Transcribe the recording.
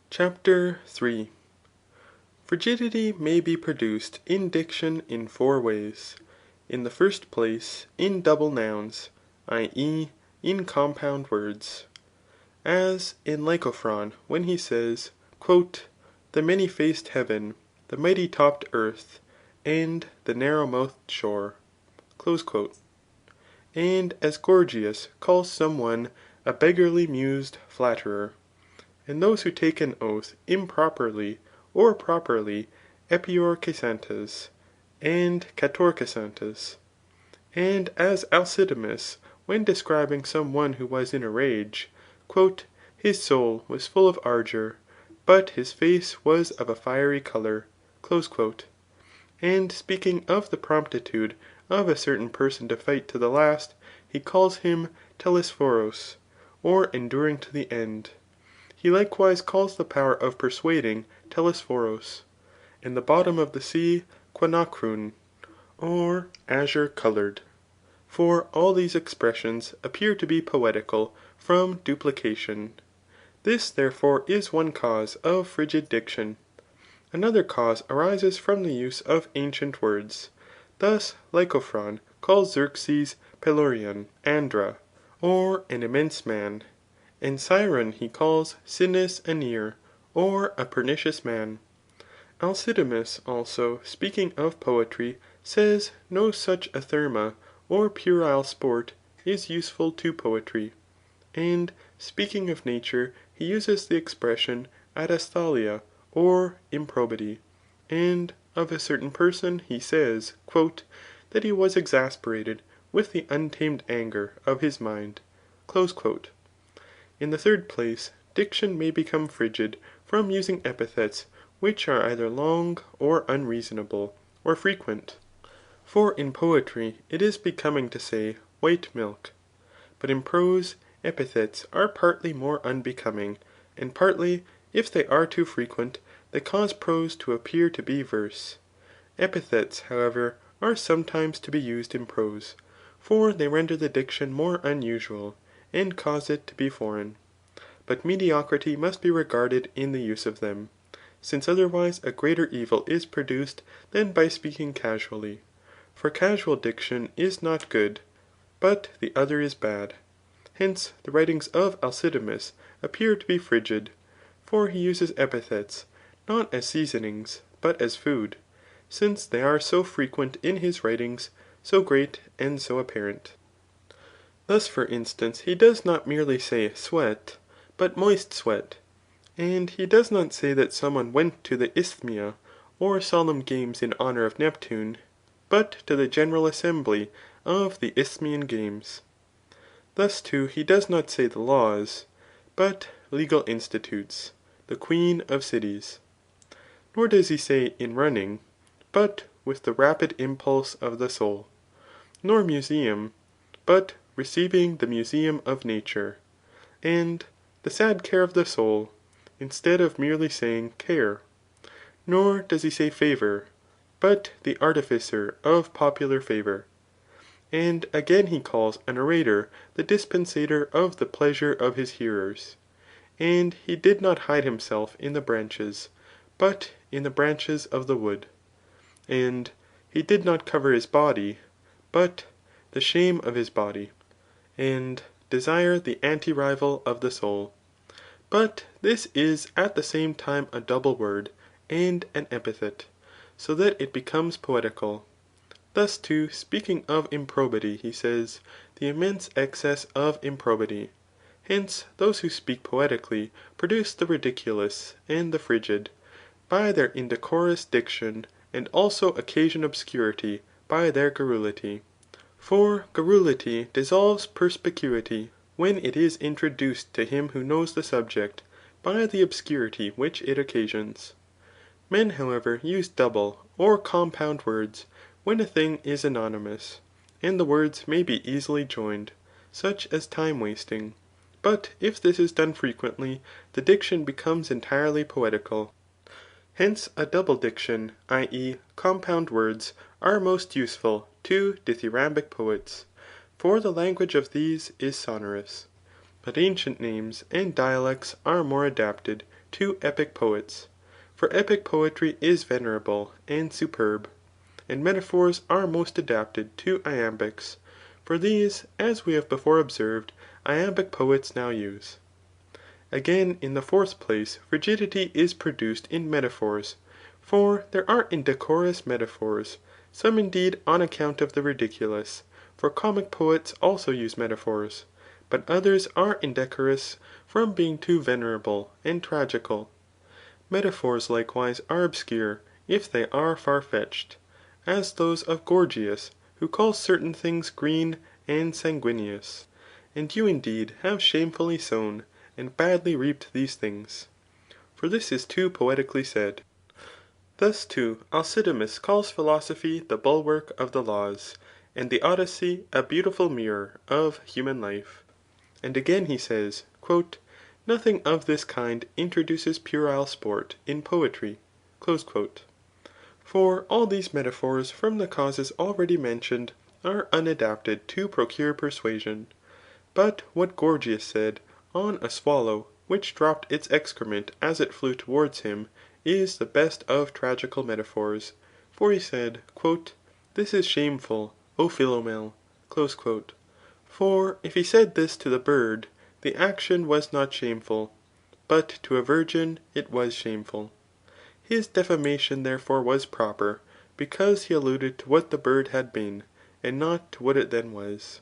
CHAPTER 3. Frigidity may be produced in diction in four ways. In the first place, in double nouns, i.e. in compound words. As in Lycophron when he says, The many^faced heaven, the mighty*topped earth, and the narrow*mouthed shore. And as Gorgias calls some one a beggarly*mused flatterer, and those who take an oath improperly or properly epiorchesantes and katorchesantes. And as Alcidamas when describing some one who was in a rage, His soul was full of ardour, but his face was of a fiery colour. And speaking of the promptitude of a certain person to fight to the last, he calls him telesphorus, or enduring to the end. He likewise calls the power of persuading telesphoros, and the bottom of the sea quanachrun, or azure coloured. For all these expressions appear to be poetical from duplication. This therefore is one cause of frigid diction. Another cause arises from the use of ancient words. Thus Lycophron calls Xerxes Pelorion Andra, or an immense man. And Siron he calls Sinnis Anir, or a pernicious man. Alcidamas also speaking of poetry says no such a therma or puerile sport is useful to poetry. And speaking of nature he uses the expression adasthalia or improbity. And of a certain person he says, That he was exasperated with the untamed anger of his mind. In the third place, diction may become frigid from using epithets which are either long, or unreasonable, or frequent. For in poetry it is becoming to say white milk. But in prose, epithets are partly more unbecoming, and partly, if they are too frequent, they cause prose to appear to be verse. Epithets, however, are sometimes to be used in prose, for they render the diction more unusual, and cause it to be foreign. But mediocrity must be regarded in the use of them, since otherwise a greater evil is produced than by speaking casually. For casual diction is not good, but the other is bad. Hence the writings of Alcidamas appear to be frigid, for he uses epithets, not as seasonings, but as food, since they are so frequent in his writings, so great, and so apparent. Thus for instance he does not merely say sweat, but moist sweat. And he does not say that some one went to the Isthmia, or solemn games in honour of Neptune, but to the general assembly of the Isthmian games. Thus too he does not say the laws, but legal institutes, the queen of cities. Nor does he say in running, but with the rapid impulse of the soul. Nor museum, but receiving the museum of nature, and the sad care of the soul, instead of merely saying care. Nor does he say favour, but the artificer of popular favour. And again he calls an orator the dispensator of the pleasure of his hearers. And he did not hide himself in the branches, but in the branches of the wood. And he did not cover his body, but the shame of his body. And desire the anti*rival of the soul. But this is at the same time a double word, and an epithet, so that it becomes poetical. Thus too, speaking of improbity, he says, the immense excess of improbity. Hence, those who speak poetically produce the ridiculous and the frigid, by their indecorous diction, and also occasion obscurity by their garrulity. For garrulity dissolves perspicuity, when it is introduced to him who knows the subject, by the obscurity which it occasions. Men however use double or compound words, when a thing is anonymous, and the words may be easily joined, such as time wasting. But if this is done frequently, the diction becomes entirely poetical. Hence a double diction, i.e. compound words, are most useful to dithyrambic poets, for the language of these is sonorous. But ancient names and dialects are more adapted to epic poets. For epic poetry is venerable and superb. And metaphors are most adapted to iambics ; for these, as we have before observed, iambic poets now use. Again, in the fourth place, frigidity is produced in metaphors. For there are indecorous metaphors, some indeed on account of the ridiculous ; for comic poets also use metaphors ; but others are indecorous from being too venerable and tragical. Metaphors likewise are obscure if they are far*fetched, as those of Gorgias, who calls certain things green and sanguineous. And you indeed have shamefully sown, and badly reaped these things. For this is too poetically said. Thus too Alcidamas calls philosophy the bulwark of the laws, and the Odyssey a beautiful mirror of human life. And again he says, Nothing of this kind introduces puerile sport in poetry." For all these metaphors from the causes already mentioned are unadapted to procure persuasion. But what Gorgias said on a swallow which dropped its excrement as it flew towards him, is the best of tragical metaphors. For he said, This is shameful, O Philomel." For if he said this to the bird, the action was not shameful, but to a virgin it was shameful. His defamation therefore was proper, because he alluded to what the bird had been, and not to what it then was.